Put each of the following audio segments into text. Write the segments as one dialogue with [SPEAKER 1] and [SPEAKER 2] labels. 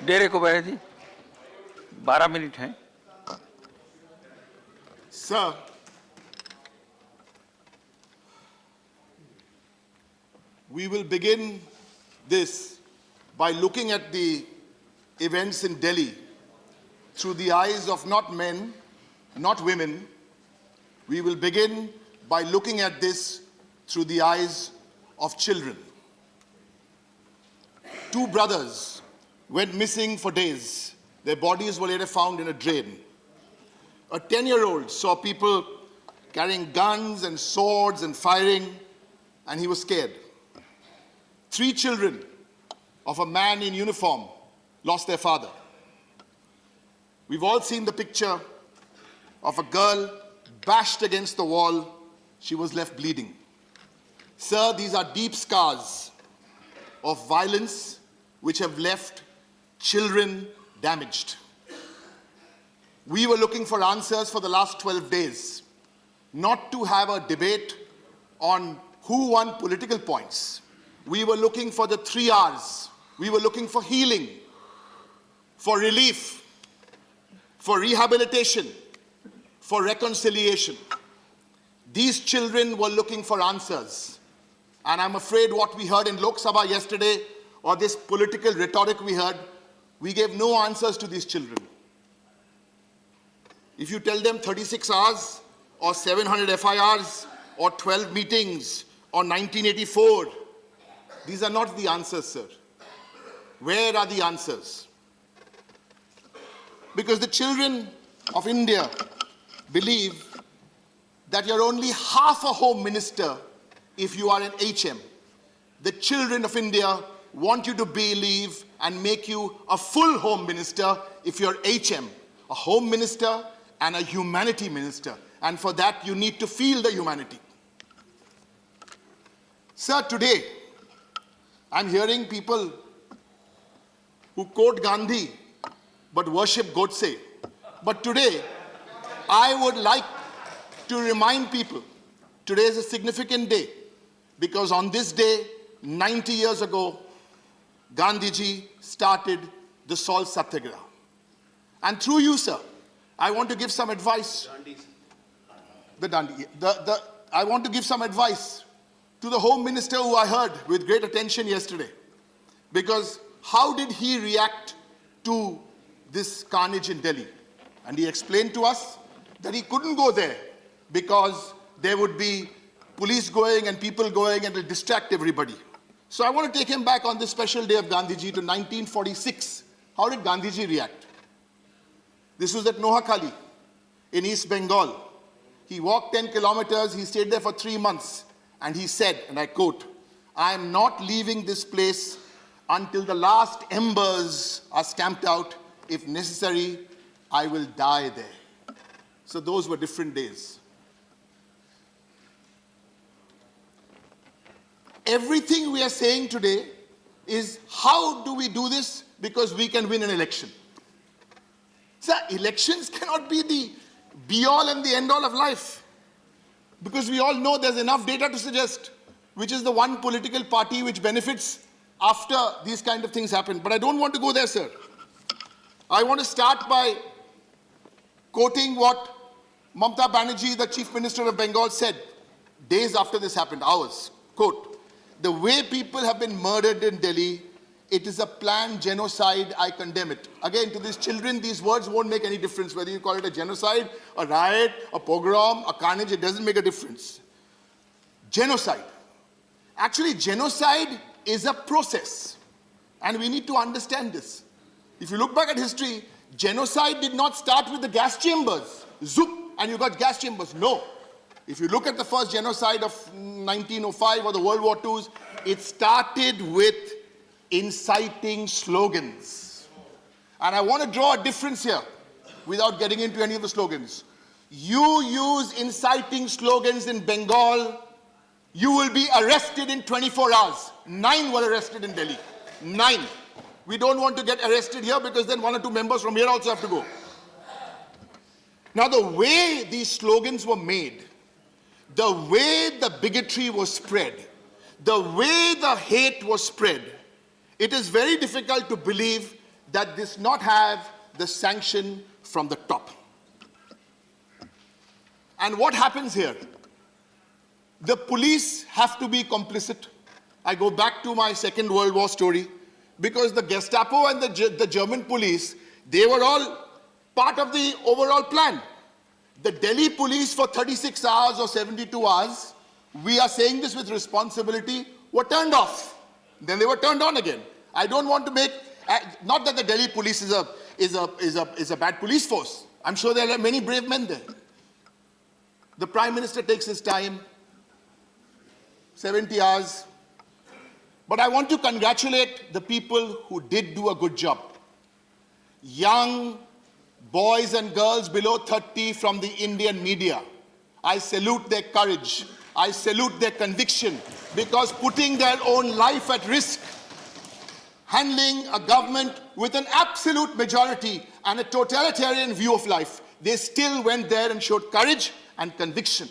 [SPEAKER 1] डेरे को बैठे जी 12 मिनट हैं.
[SPEAKER 2] Sir, we will begin this by looking at the events in Delhi through the eyes of not men, not women. We will begin by looking at this through the eyes of children. Two brothers went missing for days. Their bodies were later found in a drain. A 10-year-old saw people carrying guns and swords and firing, and he was scared. 3 children of a man in uniform lost their father. We've all seen the picture of a girl bashed against the wall. She was left bleeding. Sir, these are deep scars of violence which have left children damaged. We were looking for answers for the last 12 days, not to have a debate on who won political points. We were looking for the 3 R's. We were looking for healing, for relief, for rehabilitation, for reconciliation. These children were looking for answers. And I'm afraid what we heard in Lok Sabha yesterday, or this political rhetoric we heard, we gave no answers to these children. If you tell them 36 hours, or 700 FIRs, or 12 meetings, or 1984, these are not the answers, sir. Where are the answers? Because the children of India believe that you're only half a home minister if you are an HM. The children of India want you to believe and make you a full home minister if you're HM, a home minister and a humanity minister. And for that, you need to feel the humanity. Sir, today, I'm hearing people who quote Gandhi but worship Godse. But today, I would like to remind people, today is a significant day because on this day, 90 years ago, Gandhiji started the Salt Satyagraha. And through you, sir, I want to give some advice. I want to give some advice to the Home Minister who I heard with great attention yesterday. Because how did he react to this carnage in Delhi? And he explained to us that he couldn't go there because there would be police going and people going and it will distract everybody. So I want to take him back on this special day of Gandhiji to 1946. How did Gandhiji react? This was at Noakhali in East Bengal. He walked 10 kilometers, he stayed there for 3 months, and he said, and I quote, "I am not leaving this place until the last embers are stamped out. If necessary, I will die there." So those were different days. Everything we are saying today is how do we do this because we can win an election. So elections cannot be the be-all and the end-all of life because we all know there's enough data to suggest which is the one political party which benefits after these kind of things happen. But I don't want to go there, sir. I want to start by quoting what Mamata Banerjee, the Chief Minister of Bengal, said days after this happened, hours. Quote, "The way people have been murdered in Delhi, it is a planned genocide, I condemn it." Again, to these children, these words won't make any difference. Whether you call it a genocide, a riot, a pogrom, a carnage, it doesn't make a difference. Genocide. Actually, genocide is a process. And we need to understand this. If you look back at history, genocide did not start with the gas chambers. Zoop, and you got gas chambers. No. If you look at the first genocide of 1905 or the World War IIs, it started with inciting slogans. And I want to draw a difference here without getting into any of the slogans. You use inciting slogans in Bengal, you will be arrested in 24 hours. 9 were arrested in Delhi. 9. We don't want to get arrested here because then 1 or 2 members from here also have to go. Now, the way these slogans were made, the way the bigotry was spread, the way the hate was spread, it is very difficult to believe that this not have the sanction from the top. And what happens here? The police have to be complicit. I go back to my Second World War story, because the Gestapo and the German police, they were all part of the overall plan. The Delhi police for 36 hours or 72 hours, we are saying this with responsibility, were turned off. Then they were turned on again. I don't want to make, not that the Delhi police is a bad police force. I'm sure there are many brave men there. The Prime Minister takes his time, 70 hours. But I want to congratulate the people who did do a good job. Young boys and girls below 30 from the Indian media. I salute their courage. I salute their conviction, because putting their own life at risk, handling a government with an absolute majority and a totalitarian view of life, they still went there and showed courage and conviction.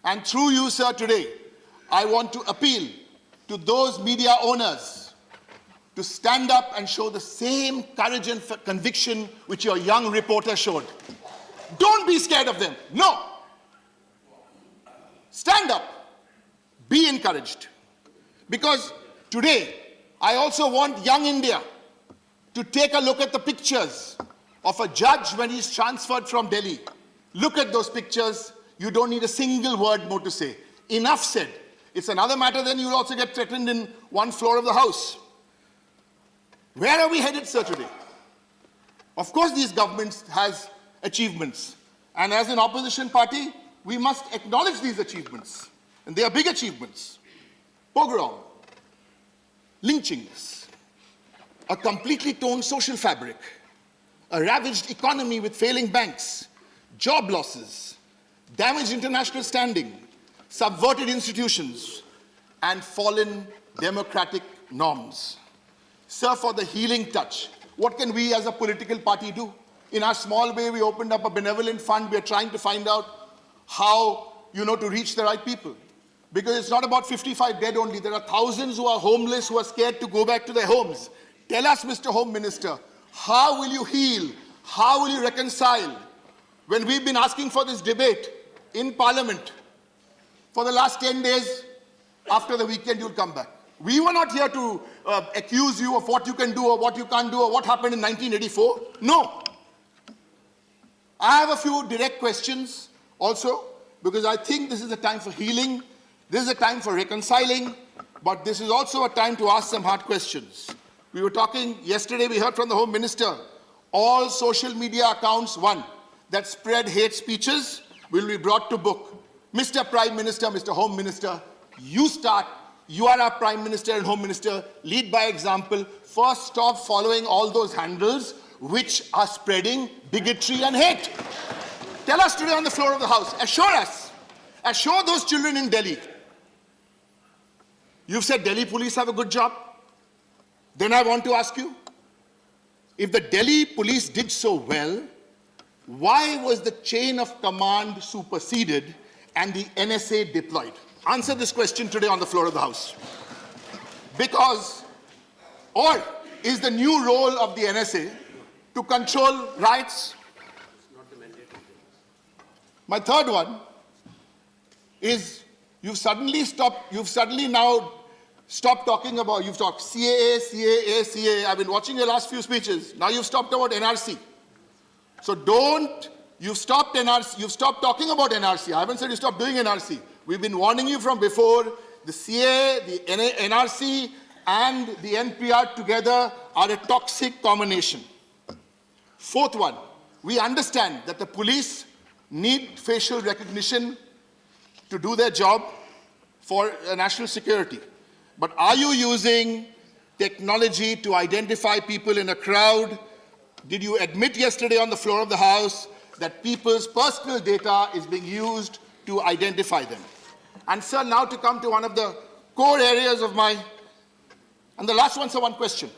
[SPEAKER 2] And through you, sir, today, I want to appeal to those media owners to stand up and show the same courage and conviction which your young reporter showed. Don't be scared of them. No. Stand up. Be encouraged. Because today, I also want young India to take a look at the pictures of a judge when he's transferred from Delhi. Look at those pictures. You don't need a single word more to say. Enough said. It's another matter, then you'll also get threatened in one floor of the house. Where are we headed, sir, today? Of course, these governments has achievements. And as an opposition party, we must acknowledge these achievements. And they are big achievements. Pogrom, lynchings, a completely torn social fabric, a ravaged economy with failing banks, job losses, damaged international standing, subverted institutions, and fallen democratic norms. Sir, for the healing touch, what can we as a political party do? In our small way, we opened up a benevolent fund. We are trying to find out how, to reach the right people. Because it's not about 55 dead only. There are thousands who are homeless, who are scared to go back to their homes. Tell us, Mr. Home Minister, how will you heal? How will you reconcile? When we've been asking for this debate in Parliament, for the last 10 days, after the weekend, you'll come back. We were not here to accuse you of what you can do or what you can't do or what happened in 1984. No. I have a few direct questions also, because I think this is a time for healing. This is a time for reconciling, but this is also a time to ask some hard questions. We were talking yesterday, we heard from the Home Minister, all social media accounts, that spread hate speeches will be brought to book. Mr. Prime Minister, Mr. Home Minister, you start. You are our Prime Minister and Home Minister. Lead by example. First, stop following all those handles which are spreading bigotry and hate. Tell us today on the floor of the House. Assure us. Assure those children in Delhi. You've said Delhi police have a good job. Then I want to ask you, if the Delhi police did so well, why was the chain of command superseded and the NSA deployed? Answer this question today on the floor of the House. Because, or is the new role of the NSA to control riots? My third one is you've suddenly now stopped talking about, you've talked CAA, CAA. I've been watching your last few speeches. Now you've stopped about NRC. So you've stopped talking about NRC. I haven't said you stop doing NRC. We've been warning you from before. The CAA, the NRC, and the NPR together are a toxic combination. Fourth one, we understand that the police need facial recognition to do their job for national security. But are you using technology to identify people in a crowd? Did you admit yesterday on the floor of the House that people's personal data is being used to identify them? And sir, now to come to one of the core areas of and the last one, sir, one question.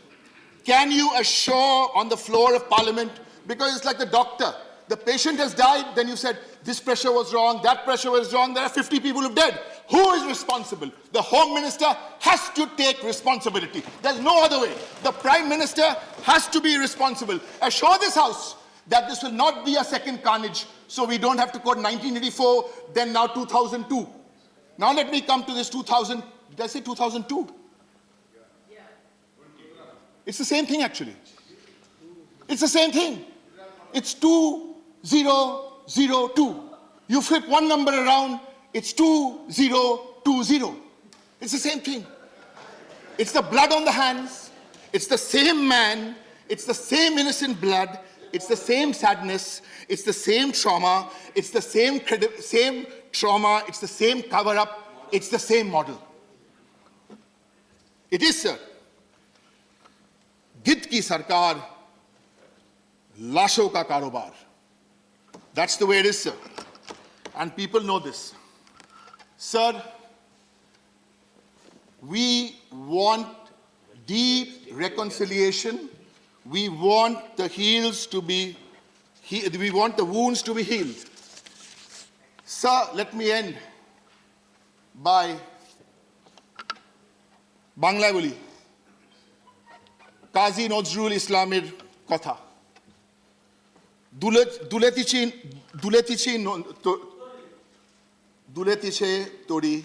[SPEAKER 2] Can you assure on the floor of Parliament, because it's like the doctor, the patient has died, then you said this pressure was wrong, that pressure was wrong, there are 50 people who've died. who is responsible? The Home Minister has to take responsibility. There's no other way. The Prime Minister has to be responsible. Assure this House that this will not be a second carnage, so we don't have to quote 1984, then now 2002. Now let me come to this 2000, did I say 2002? It's the same thing actually. It's the same thing. It's 2002. You flip one number around, it's 2020. It's the same thing. It's the blood on the hands. It's the same man. It's the same innocent blood. It's the same sadness. It's the same trauma. It's the same trauma. It's the same cover-up. It's the same model. It is, sir. गिद्ध की सरकार, लाशों का कारोबार. That's the way it is, sir. And people know this. Sir, we want deep reconciliation. We want the heels to be, we want the wounds to be healed. Sir, let me end by Bangla boli. Qazi Nazrul Islamer kotha. দুলেতিছে তরি,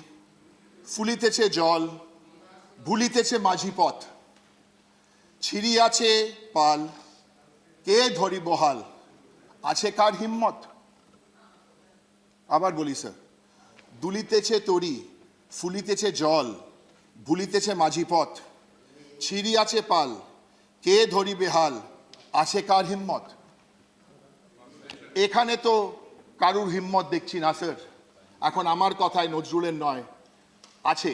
[SPEAKER 2] ফুলিতেছে জল, ভুলিতেছে মাঝি পথ, ছিড়িয়াছে পাল, কে ধরি বহাল, আছে কার হিম্মত? আবার বলি sir, দুলিতেছে তরি, ফুলিতেছে জল, ভুলিতেছে মাঝি পথ, ছিড়িয়াছে পাল, কে ধরি বেহাল, আছে কার হিম্মত? এখানে তো কারুর হিম্মত দেখছি না স্যার। এখন আমার কথায় নজরুলের নয়, আছে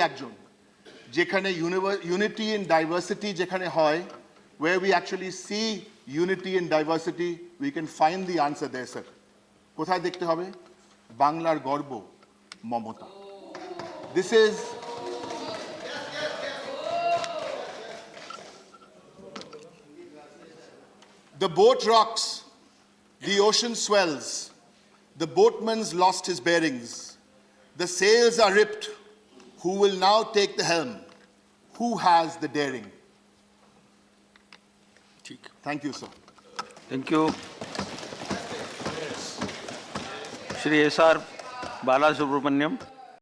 [SPEAKER 2] একজন, যেখানে ইউনিটি ইন ডাইভার্সিটি যেখানে হয়, where we actually see unity in diversity, we can find the answer there, sir. কোথায় দেখতে হবে? বাংলার গর্ব Mamata. This is the boat rocks, the ocean swells, the boatman's lost his bearings, the sails are ripped, who will now take the helm? Who has the daring? Thank you, sir.
[SPEAKER 1] Thank you. Shri S.R. Balasubramaniam.